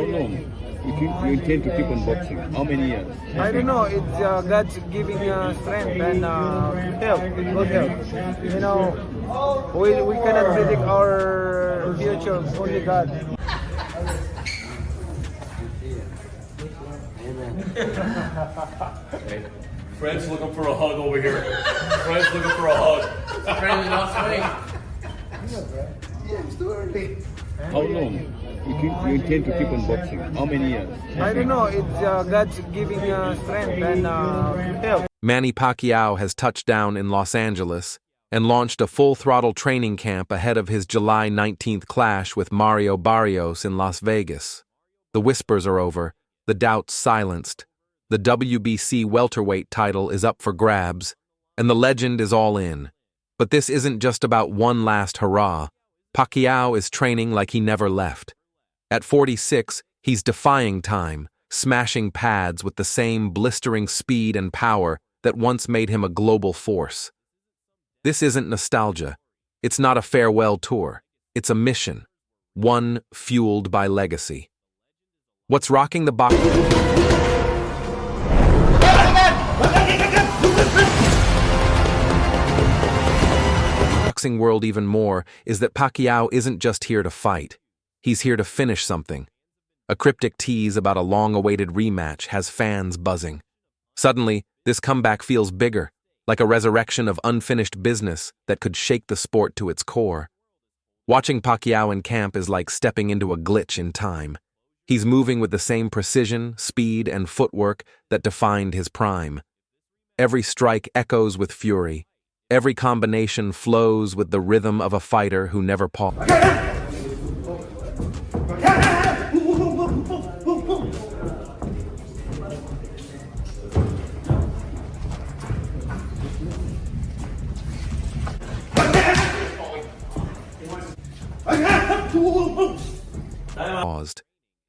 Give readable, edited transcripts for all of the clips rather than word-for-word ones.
How long you intend to keep on boxing? How many years? I don't know. It's God's giving strength and health, good health. You know, we cannot predict our future. Only God. Fred's looking for a hug over here. Fred's looking for a hug. Fred lost weight. How long you intend to keep on boxing? How many years? I don't know. It's God's giving strength and health. Manny Pacquiao has touched down in Los Angeles and launched a full-throttle training camp ahead of his July 19th clash with Mario Barrios in Las Vegas. The whispers are over, the doubts silenced. The WBC welterweight title is up for grabs, and the legend is all in. But this isn't just about one last hurrah. Pacquiao is training like he never left. At 46, he's defying time, smashing pads with the same blistering speed and power that once made him a global force. This isn't nostalgia. It's not a farewell tour. It's a mission, one fueled by legacy. What's rocking the boxing world even more is that Pacquiao isn't just here to fight. He's here to finish something. A cryptic tease about a long-awaited rematch has fans buzzing. Suddenly, this comeback feels bigger, like a resurrection of unfinished business that could shake the sport to its core. Watching Pacquiao in camp is like stepping into a glitch in time. He's moving with the same precision, speed, and footwork that defined his prime. Every strike echoes with fury. Every combination flows with the rhythm of a fighter who never paused.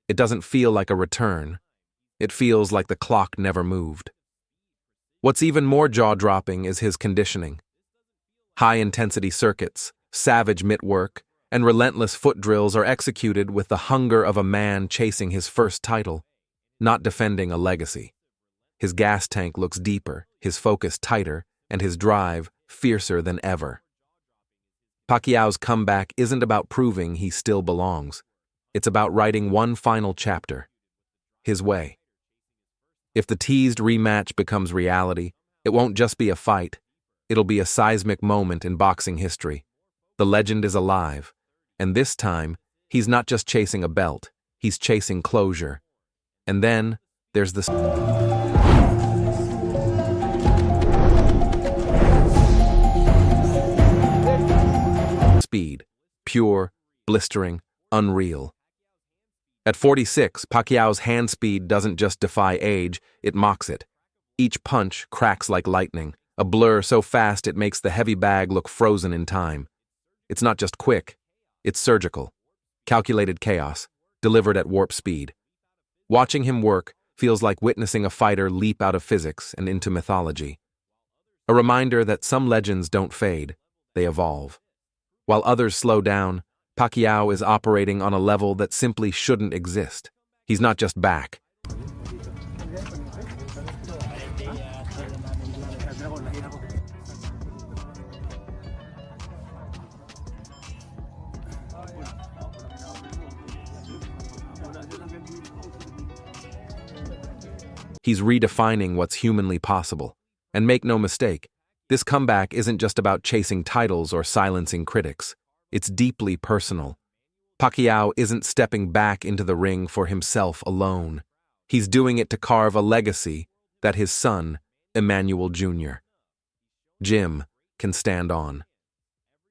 It doesn't feel like a return. It feels like the clock never moved. What's even more jaw-dropping is his conditioning. High-intensity circuits, savage mitt work, and relentless foot drills are executed with the hunger of a man chasing his first title, not defending a legacy. His gas tank looks deeper, his focus tighter, and his drive fiercer than ever. Pacquiao's comeback isn't about proving he still belongs. It's about writing one final chapter, his way. If the teased rematch becomes reality, it won't just be a fight. It'll be a seismic moment in boxing history. The legend is alive, and this time, he's not just chasing a belt, he's chasing closure. And then, there's the speed, pure, blistering, unreal. At 46, Pacquiao's hand speed doesn't just defy age, it mocks it. Each punch cracks like lightning, a blur so fast it makes the heavy bag look frozen in time. It's not just quick, it's surgical. Calculated chaos, delivered at warp speed. Watching him work feels like witnessing a fighter leap out of physics and into mythology. A reminder that some legends don't fade, they evolve. While others slow down, Pacquiao is operating on a level that simply shouldn't exist. He's not just back. He's redefining what's humanly possible. And make no mistake, this comeback isn't just about chasing titles or silencing critics. It's deeply personal. Pacquiao isn't stepping back into the ring for himself alone. He's doing it to carve a legacy that his son, Emmanuel Jr. Jim, can stand on.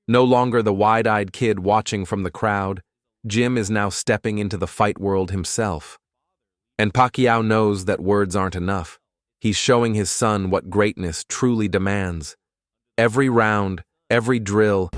No longer the wide-eyed kid watching from the crowd, Jim is now stepping into the fight world himself. And Pacquiao knows that words aren't enough. He's showing his son what greatness truly demands. Every round, every drill,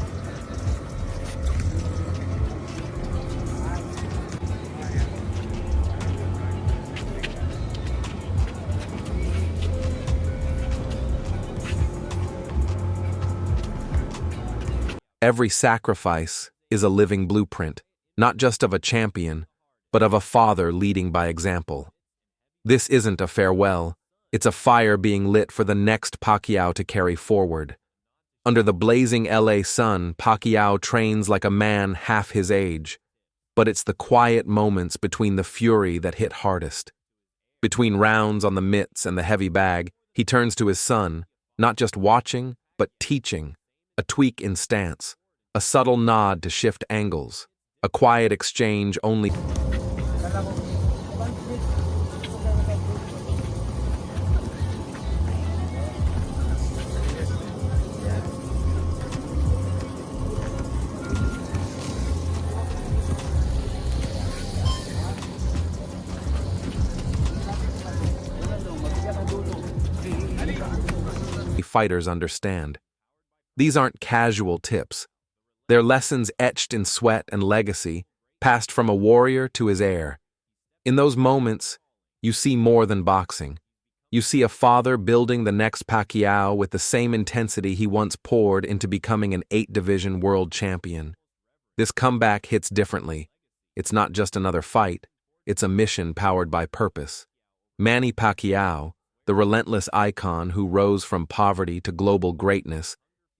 every sacrifice is a living blueprint, not just of a champion, but of a father leading by example. This isn't a farewell, it's a fire being lit for the next Pacquiao to carry forward. Under the blazing LA sun, Pacquiao trains like a man half his age. But it's the quiet moments between the fury that hit hardest. Between rounds on the mitts and the heavy bag, he turns to his son, not just watching, but teaching. A tweak in stance, a subtle nod to shift angles, a quiet exchange only. Fighters understand. These aren't casual tips. They're lessons etched in sweat and legacy, passed from a warrior to his heir. In those moments, you see more than boxing. You see a father building the next Pacquiao with the same intensity he once poured into becoming an 8-division world champion. This comeback hits differently. It's not just another fight, it's a mission powered by purpose. Manny Pacquiao, the relentless icon who rose from poverty to global greatness,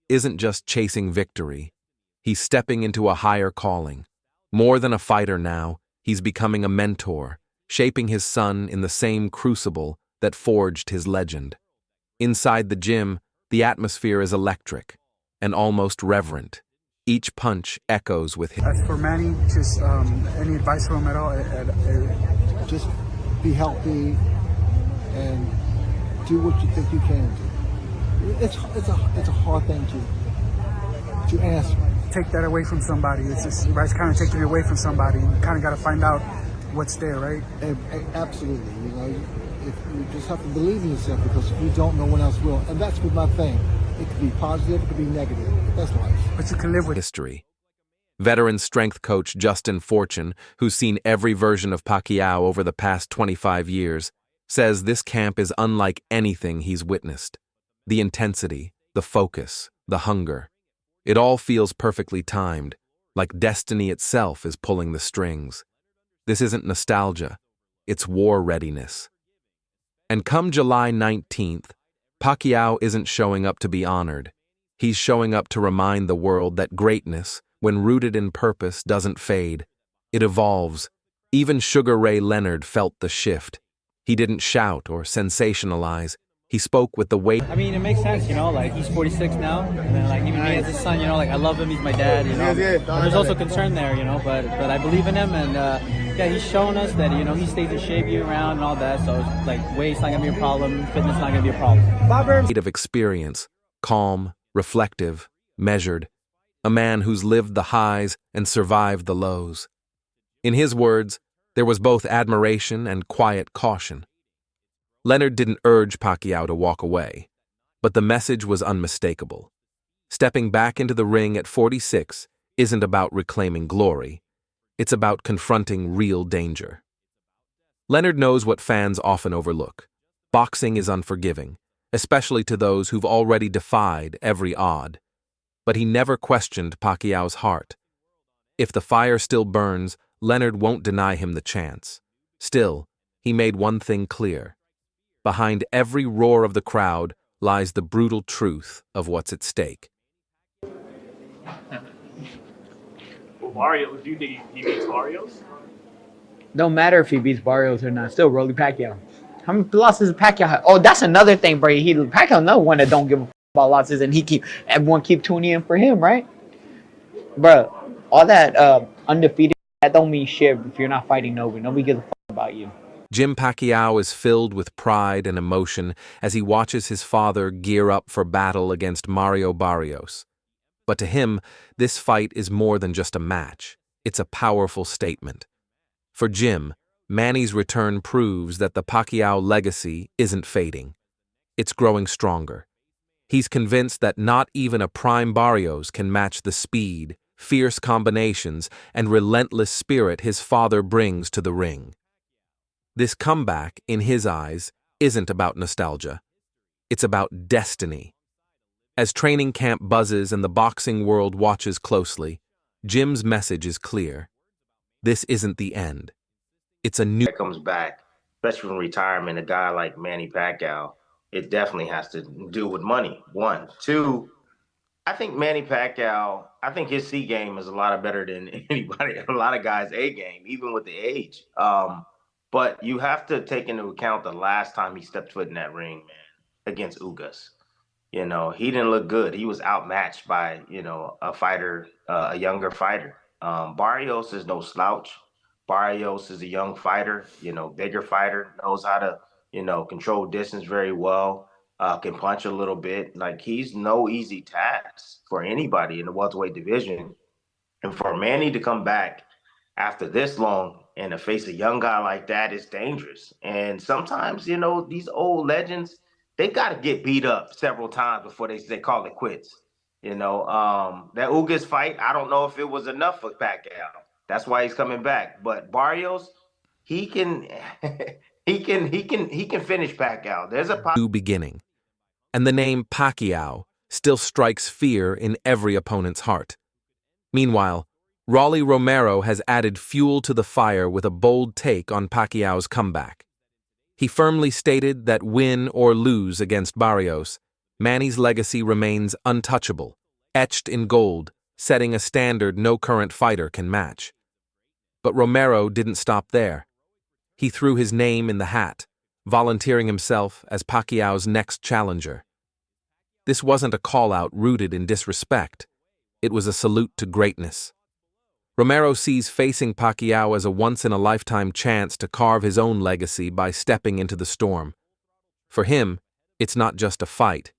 isn't just chasing victory. He's stepping into a higher calling. More than a fighter now, he's becoming a mentor, shaping his son in the same crucible that forged his legend. Inside the gym, the atmosphere is electric and almost reverent. Each punch echoes with him. As for Manny, just any advice for him at all? Just be healthy and do what you think you can do. It's a hard thing to answer. Take that away from somebody. It's just right, kind of taking it away from somebody. You kind of got to find out what's there, right? Absolutely. You know, if you just have to believe in yourself, because if you don't, no one else will. And that's what my thing. It could be positive, it could be negative. That's life. But you can live with history. Veteran strength coach Justin Fortune, who's seen every version of Pacquiao over the past 25 years, says this camp is unlike anything he's witnessed. The intensity, the focus, the hunger. It all feels perfectly timed, like destiny itself is pulling the strings. This isn't nostalgia, it's war readiness. And come July 19th, Pacquiao isn't showing up to be honored. He's showing up to remind the world that greatness, when rooted in purpose, doesn't fade. It evolves. Even Sugar Ray Leonard felt the shift. He didn't shout or sensationalize. He spoke with the weight. I mean, it makes sense, you know, like he's 46 now, and then like even me as his son, you know, like I love him, he's my dad, you know. But there's also concern there, you know, but I believe in him, and yeah, he's shown us that, you know, he stays in shape year round and all that, so it's like weight's not gonna be a problem, fitness not gonna be a problem. Of experience, calm, reflective, measured, a man who's lived the highs and survived the lows. In his words, there was both admiration and quiet caution. Leonard didn't urge Pacquiao to walk away, but the message was unmistakable. Stepping back into the ring at 46 isn't about reclaiming glory. It's about confronting real danger. Leonard knows what fans often overlook. Boxing is unforgiving, especially to those who've already defied every odd. But he never questioned Pacquiao's heart. If the fire still burns, Leonard won't deny him the chance. Still, he made one thing clear. Behind every roar of the crowd lies the brutal truth of what's at stake. Well, Mario, do you think he beats Barrios? Don't matter if he beats Barrios or not. Still Rolly Pacquiao. How many losses does Pacquiao have? Oh, that's another thing, bro. Pacquiao another one that don't give a f about losses, and everyone keep tuning in for him, right? Bro, all that undefeated, that don't mean shit if you're not fighting nobody. Nobody gives a f about you. Jim Pacquiao is filled with pride and emotion as he watches his father gear up for battle against Mario Barrios. But to him, this fight is more than just a match. It's a powerful statement. For Jim, Manny's return proves that the Pacquiao legacy isn't fading. It's growing stronger. He's convinced that not even a prime Barrios can match the speed, fierce combinations, and relentless spirit his father brings to the ring. This comeback, in his eyes, isn't about nostalgia. It's about destiny. As training camp buzzes and the boxing world watches closely, Jim's message is clear. This isn't the end. It's a new that comes back, especially from retirement, a guy like Manny Pacquiao, it definitely has to do with money. One. Two, I think Manny Pacquiao, I think his C game is a lot better than anybody, a lot of guys' A game, even with the age. But you have to take into account the last time he stepped foot in that ring, man, against Ugas. He didn't look good. He was outmatched by, a fighter, a younger fighter. Barrios is no slouch. Barrios is a young fighter, bigger fighter, knows how to, control distance very well, can punch a little bit. Like, he's no easy task for anybody in the welterweight division. And for Manny to come back after this long and to face a young guy like that is dangerous. And sometimes, these old legends, they got to get beat up several times before they call it quits. That Ugas fight, I don't know if it was enough for Pacquiao. That's why he's coming back. But Barrios, he can he can finish Pacquiao. There's a new beginning, and the name Pacquiao still strikes fear in every opponent's heart. Meanwhile, Rolly Romero has added fuel to the fire with a bold take on Pacquiao's comeback. He firmly stated that win or lose against Barrios, Manny's legacy remains untouchable, etched in gold, setting a standard no current fighter can match. But Romero didn't stop there. He threw his name in the hat, volunteering himself as Pacquiao's next challenger. This wasn't a call-out rooted in disrespect. It was a salute to greatness. Romero sees facing Pacquiao as a once-in-a-lifetime chance to carve his own legacy by stepping into the storm. For him, it's not just a fight.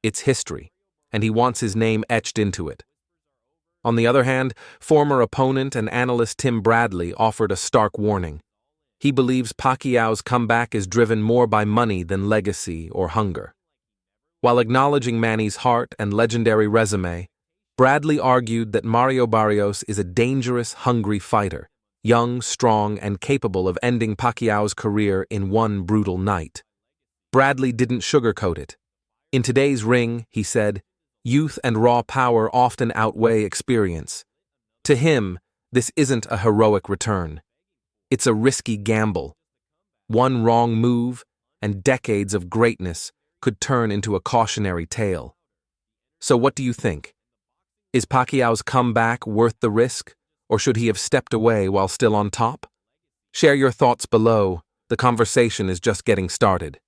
It's history, and he wants his name etched into it. On the other hand, former opponent and analyst Tim Bradley offered a stark warning. He believes Pacquiao's comeback is driven more by money than legacy or hunger. While acknowledging Manny's heart and legendary resume, Bradley argued that Mario Barrios is a dangerous, hungry fighter, young, strong, and capable of ending Pacquiao's career in one brutal night. Bradley didn't sugarcoat it. In today's ring, he said, youth and raw power often outweigh experience. To him, this isn't a heroic return. It's a risky gamble. One wrong move, and decades of greatness could turn into a cautionary tale. So what do you think? Is Pacquiao's comeback worth the risk, or should he have stepped away while still on top? Share your thoughts below. The conversation is just getting started.